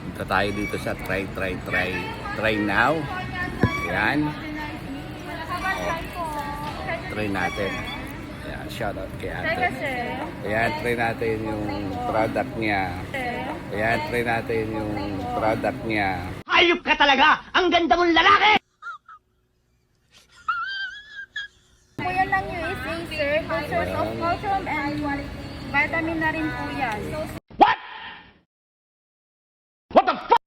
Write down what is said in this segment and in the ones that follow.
Punta tayo dito sa try now. Ayan. Try natin. Ayan, shoutout kay ate. Ayan, try natin yung product niya. Ayan, try natin yung product niya. Hayop ka talaga! Ang ganda mong lalaki! Po yan ng USA, sir. Good source of calcium and vitamin na rin po yan. What? What the fuck?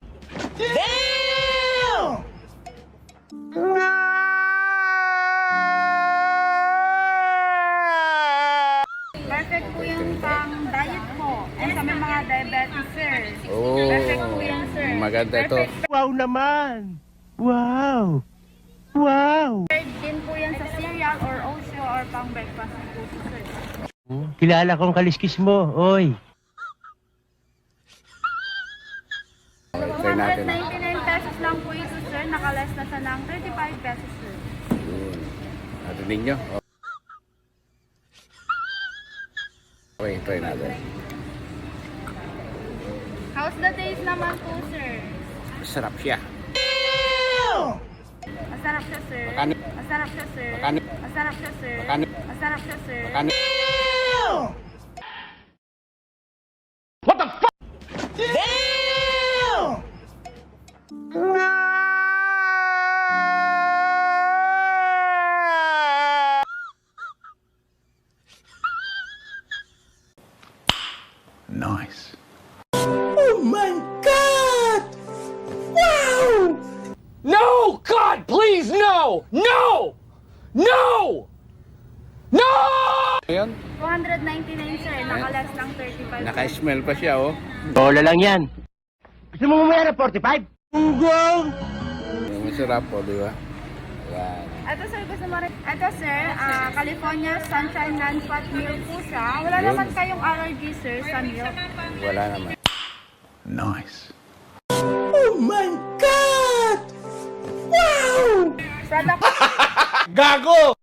Damn! Perfect po yung pang diet po. And sa may mga diabetes, sir. Oh, Perfect po yan, sir. maganda to. Wow naman! Wow! Wow! Din po yan sa cereal or oatmeal or pang breakfast po, sir. Kilala kong kaliskis mo, oy! Try natin. 199 pesos lang po ito, sir. Nakaless na sa ng 35 pesos, sir. Yun. Narinig nyo? Oh. Okay, try natin. How's the taste naman po, sir? Masarap siya. Masarap siya, sir. Makano? Masarap siya, sir. Makano? Masarap siya, sir. Makano? Masarap siya, sir. Makano? What the fuck? Damn! Nice. Oh my God! Wow! No! God, please, no! No! No! No! Ayun, 299, sir. Nakaless lang 35. naka-smell pa siya, oh. Bola lang yan. Gusto mo mamaya na 45? Unggang! Masarap po, di ba? Ayan. Ito, sir, gusto mo rin. Ito, sir, California Sunshine Non-Fat Milk po siya. Wala Yun. naman kayong allergy, sir, sa milk. Wala naman. Nice. Oh my God! Wow! Product Gago!